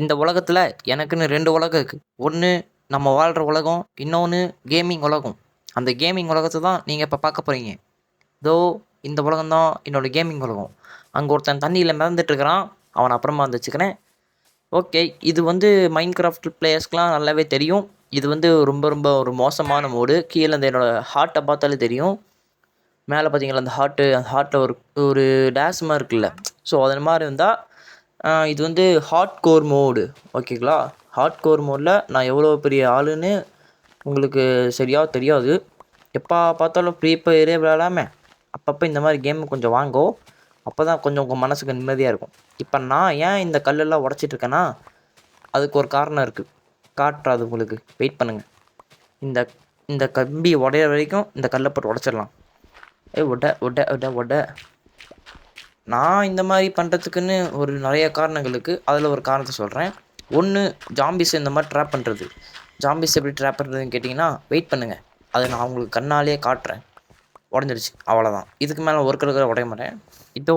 இந்த உலகத்தில் எனக்குன்னு 2 உலகம் இருக்குது. ஒன்று நம்ம வாழ்கிற உலகம், இன்னொன்று கேமிங் உலகம். அந்த கேமிங் உலகத்தை தான் நீங்கள் இப்போ பார்க்க போகிறீங்க. இதோ இந்த உலகம் தான் என்னோடய கேமிங் உலகம். அங்கே ஒருத்தன் தண்ணியில் மிதந்துட்டுருக்கிறான், அவனை அப்புறமா வந்து வச்சுக்கிறேன். ஓகே, இது வந்து மைன்கிராஃப்ட் பிளேயர்ஸ்க்கெலாம் நல்லாவே தெரியும். இது வந்து ரொம்ப ரொம்ப ஒரு மோசமான மோடு. கீழே அந்த என்னோடய ஹார்ட்டை பார்த்தாலே தெரியும். மேலே பார்த்தீங்களா அந்த ஹார்ட்டில் ஒரு ஒரு டேஷ் மாதிரி இருக்குல்ல, ஸோ அது மாதிரி இருந்தால் இது வந்து ஹார்ட் கோர் மோடு. ஓகேங்களா, ஹார்ட் கோர் மோடில் நான் எவ்வளோ பெரிய ஆளுன்னு உங்களுக்கு சரியாக தெரியாது. எப்போ பார்த்தாலும் ஃப்ரீ ஃபயரே விளையாடாமல் அப்பப்போ இந்த மாதிரி கேம் கொஞ்சம் வாங்கோ, அப்போ தான் கொஞ்சம் உங்கள் மனசுக்கு நிம்மதியாக இருக்கும். இப்போ நான் ஏன் இந்த கல்லெல்லாம் உடச்சிட்ருக்கேன்னா அதுக்கு ஒரு காரணம் இருக்குது, காட்டுறாது உங்களுக்கு. வெயிட் பண்ணுங்கள். இந்த இந்த கம்பி உடையிற வரைக்கும் இந்த கல்லை போட்டு உடச்சிடலாம். உட நான் இந்த மாதிரி பண்ணுறதுக்குன்னு ஒரு நிறைய காரணங்கள் இருக்குது. அதில் ஒரு காரணத்தை சொல்கிறேன். ஒன்று, ஜாம்பிஸ் இந்த மாதிரி ட்ராப் பண்ணுறது. ஜாம்பிஸ் எப்படி ட்ராப் பண்ணுறதுன்னு கேட்டிங்கன்னா வெயிட் பண்ணுங்கள், அதை நான் உங்களுக்கு கண்ணாலேயே காட்டுறேன். உடஞ்சிடுச்சு, அவ்வளோதான். இதுக்கு மேலே ஒரு கடுக்கிற உடைய மாட்டேன். இதோ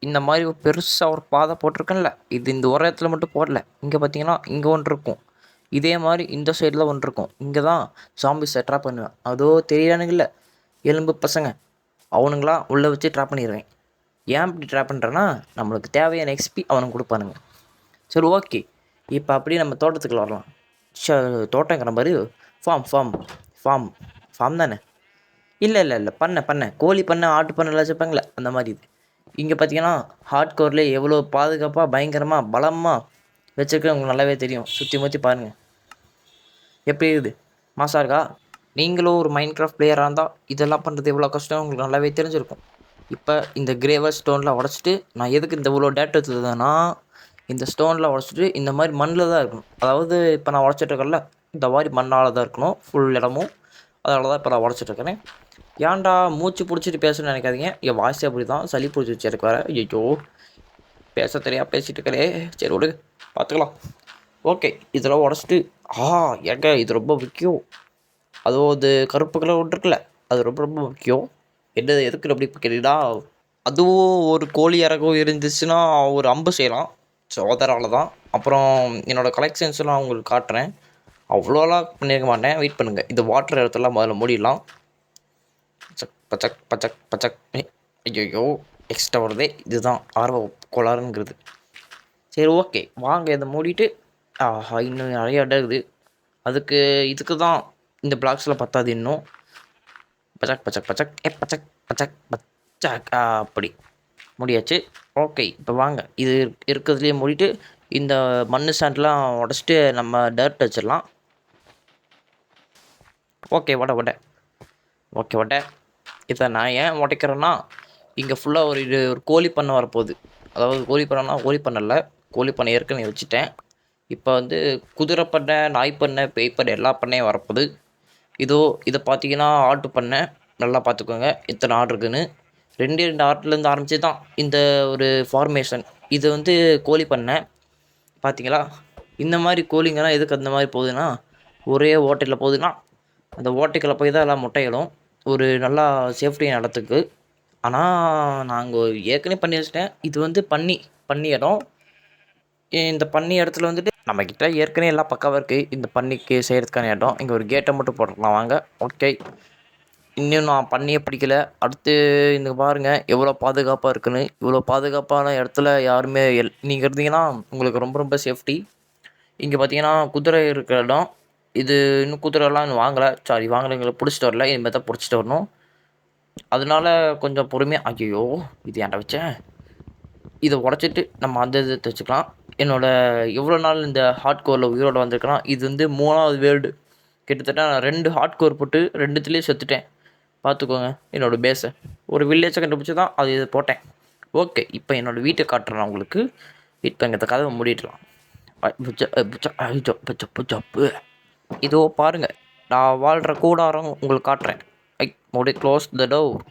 இந்த மாதிரி ஒரு பெருசாக ஒரு பாதை போட்டிருக்கேன்ல, இது இந்த ஒரு இடத்துல மட்டும் போடல. இங்கே பார்த்தீங்கன்னா இங்கே ஒன்று இருக்கும், இதே மாதிரி இந்த சைடில் ஒன்று இருக்கும். இங்கே தான் ஜாம்பிஸை ட்ராப் பண்ணுவேன். அதோ தெரியானுங்கள்ல எலும்பு பசங்க, அவனுங்களாம் உள்ளே வச்சு ட்ராப் பண்ணிடுவேன். ஏன் இப்படி ட்ராப் பண்ணுறேன்னா நம்மளுக்கு தேவையான எக்ஸ்பி அவனுக்கு கொடுப்பானுங்க. சரி, ஓகே. இப்போ அப்படியே நம்ம தோட்டத்துக்குள்ள வரலாம். தோட்டங்கிற மாதிரி ஃபார்ம் தானே? இல்லை பண்ணை கோழி பண்ணை, ஆட்டு பண்ணைலாம் வச்சுப்பாங்களே அந்த மாதிரி இது. இங்கே பார்த்தீங்கன்னா ஹார்ட் கோர்லேயே எவ்வளோ பாதுகாப்பாக பயங்கரமாக பலமாக வச்சுருக்க உங்களுக்கு நல்லாவே தெரியும். சுற்றி முற்றி பாருங்கள் எப்படி இருக்குது, மாசா இருக்கா? நீங்களும் ஒரு மைன்கிராஃப்ட் பிளேயராக இருந்தால் இதெல்லாம் பண்ணுறது எவ்வளோ கஷ்டம் உங்களுக்கு நல்லாவே தெரிஞ்சிருக்கும். இப்போ இந்த கிரேவர் ஸ்டோனில் உடச்சிட்டு நான் எதுக்கு இந்த இவ்வளோ டேட் எடுத்ததுன்னா, இந்த ஸ்டோனில் உடச்சிட்டு இந்த மாதிரி மண்ணில் தான் இருக்கணும். அதாவது இப்போ நான் உடச்சிட்ருக்கேன்ல, இந்த மாதிரி மண்ணால் தான் இருக்கணும் ஃபுல் இடமும். அதனால தான் இப்போ நான் உடச்சிட்ருக்கிறேன். ஏன்டா மூச்சு பிடிச்சிட்டு பேசணும்னு நினைக்காதீங்க, என் வாய்ஸே அப்படி தான், சளி பிடிச்சி எனக்கு வேறு. ஐயோ, பேச தெரியா பேசிகிட்டு இருக்கிறே. சரி விடு, பார்த்துக்கலாம். ஓகே, இதெல்லாம் உடச்சிட்டு ஏங்க இது ரொம்ப முக்கியம். அதுவும் அது கருப்பு கலர் ஒன்று இருக்குல்ல, அது ரொம்ப ரொம்ப முக்கியம். என்னது எதுக்கு அப்படி கேட்டீங்கன்னா, அதுவும் ஒரு கோழி இறகும் இருந்துச்சுன்னா ஒரு அம்பு செய்யலாம். ஸோ அதனால தான். அப்புறம் என்னோடய கலெக்ஷன்ஸ்லாம் உங்களுக்கு காட்டுறேன். அவ்வளோலாம் பண்ணியிருக்க மாட்டேன், வெயிட் பண்ணுங்கள். இந்த வாட்டர் இடத்துலாம் முதல்ல மூடிடலாம். பச்சக் ஐயோ, எக்ஸ்ட்ரா வருதே. இதுதான் ஆர்வ கோளாறுங்கிறது. சரி, ஓகே, வாங்க இதை மூடிட்டு. இன்னும் நிறைய இடம் இருக்குது. இதுக்கு தான் இந்த பிளாக்ஸில் பத்தாது இன்னும். பச்சக் அப்படி முடியாச்சு. ஓகே, இப்போ வாங்க இது இருக்கிறதுலேயே மூடிட்டு இந்த மண் சாண்டெலாம் உடச்சிட்டு நம்ம டர்ட் வச்சிடலாம். ஓகே, வடை இதை நான் ஏன் உடைக்கிறேன்னா, இங்கே ஃபுல்லாக ஒரு கோழி பண்ணை வரப்போகுது. அதாவது கோழி பண்ணைல கோழி பண்ணை ஏற்கனவே வச்சுட்டேன். இப்போ வந்து குதிரை பண்ணை, நாய் பண்ணை, பேய் பண்ணை எல்லா பண்ணையும் வரப்போகுது. இதை பார்த்தீங்கன்னா ஆட்டு பண்ணை. நல்லா பார்த்துக்கோங்க எத்தனை ஆடு இருக்குன்னு. 2 ஆட்டுலேருந்து ஆரம்பித்து தான் இந்த ஒரு ஃபார்மேஷன். இது வந்து கோழி பண்ணை பார்த்தீங்களா. இந்த மாதிரி கோழிங்கெல்லாம் எதுக்கு அந்த மாதிரி போகுதுன்னா, ஒரே ஓட்டையில் போகுதுன்னா அந்த ஓட்டைக்குள்ளே போய் தான் எல்லாம் முட்டையிடும், ஒரு நல்லா சேஃப்டியான இடத்துக்கு. ஆனால் நாங்கள் ஏற்கனவே பண்ணி வச்சிட்டேன். இது வந்து பண்ணி இடம். இந்த பண்ணி இடத்துல வந்துட்டு நம்மக்கிட்ட ஏற்கனவே எல்லாம் பக்காவாக இருக்குது. இந்த பண்ணிக்கு செய்கிறதுக்கான இடம். இங்கே ஒரு கேட்டை மட்டும் போட்டுக்கலாம் வாங்க. ஓகே, இன்னும் நான் பண்ணியே பிடிக்கல. அடுத்து இந்த பாருங்கள் எவ்வளோ பாதுகாப்பாக இருக்குன்னு. இவ்வளோ பாதுகாப்பான இடத்துல யாருமே நீங்கள் இருந்தீங்கன்னா உங்களுக்கு ரொம்ப ரொம்ப சேஃப்டி. இங்கே பார்த்தீங்கன்னா குதிரை இருக்கிற இடம். இது இன்னும் குதிரைலாம் இன்னும் வாங்கலைங்களை பிடிச்சிட்டு வரல. இனிமேல் தான் பிடிச்சிட்டு வரணும். அதனால கொஞ்சம் பொறுமையாக. ஐயோ, இது ஏன்டா வச்சேன். இதை உடச்சிட்டு நம்ம அந்த இதை வச்சுக்கலாம். எவ்வளோ நாள் இந்த ஹார்ட் கோரில் உயிரோடு வந்திருக்கேன்னா, இது வந்து 3வது வேர்ல்டு. கிட்டத்தட்ட நான் 2 ஹார்ட் கோர் போட்டு 2த்துலேயும் செத்துட்டேன். பார்த்துக்கோங்க என்னோடய பேஸை. ஒரு வில்லேஜை கண்டுபிடிச்சி தான் இது போட்டேன். ஓகே, இப்போ என்னோடய வீட்டை காட்டுறேன் உங்களுக்கு. இப்போ இந்த கதவை மூடிடலாம். இதோ பாருங்கள், நான் வாழ்கிற கூடாரம் உங்களுக்கு காட்டுறேன். Close the door.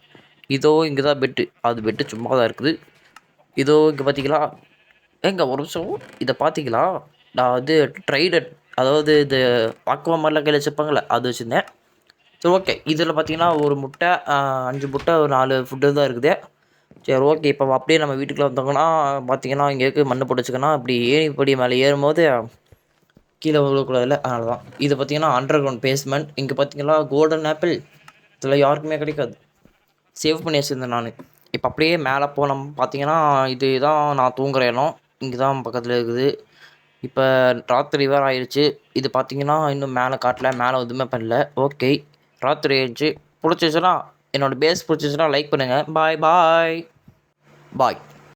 இதோ இங்கே தான் பெட்டு. அது பெட்டு சும்மா தான் இருக்குது. இதோ இங்கே பார்த்தீங்களா, ஒரு நிமிஷம், இதை பார்த்தீங்களா, நான் வந்து ட்ரைடட், அதாவது இது பாக்குவா மாதிரிலாம் கையில் வச்சுருப்பாங்களே அது வச்சுருந்தேன். சரி, ஓகே, இதில் பார்த்தீங்கன்னா ஒரு முட்டை, 5 முட்டை, ஒரு 4 ஃபுட்டு தான் இருக்குது. சரி ஓகே. இப்போ அப்படியே நம்ம வீட்டுக்குள்ள வந்தோங்கன்னா பார்த்தீங்கன்னா, இங்கே இருக்க மண்ணு போட்டு வச்சுக்கன்னா, இப்படி ஏணிப்படி மேலே ஏறும்போது கீழே விழக்கூடாதுல்ல. அதனால தான். இது பார்த்தீங்கன்னா, அண்டர் கிரவுண்ட் பேஸ்மெண்ட். இங்கே பார்த்தீங்கன்னா, கோல்டன் ஆப்பிள். இதெல்லாம் யாருக்குமே கிடைக்காது. சேவ் பண்ணி வச்சுருந்தேன் நானு. இப்போ அப்படியே மேலே போனோம் பார்த்தீங்கன்னா, இதுதான் நான் தூங்குற இடம். இங்கே தான் பக்கத்தில இருக்குது. இப்போ ராத்திரி வேற ஆயிருச்சு. இது பார்த்தீங்கன்னா, இன்னும் மேலே காட்டல. மேலே எதுவுமே பண்ணல. ஓகே. ராத்திரி ஆயிருச்சு. புடிச்சிச்சுன்னா என்னோட பேஸ் புடிச்சிச்சுன்னா லைக் பண்ணுங்க. பாய், பாய். பாய்.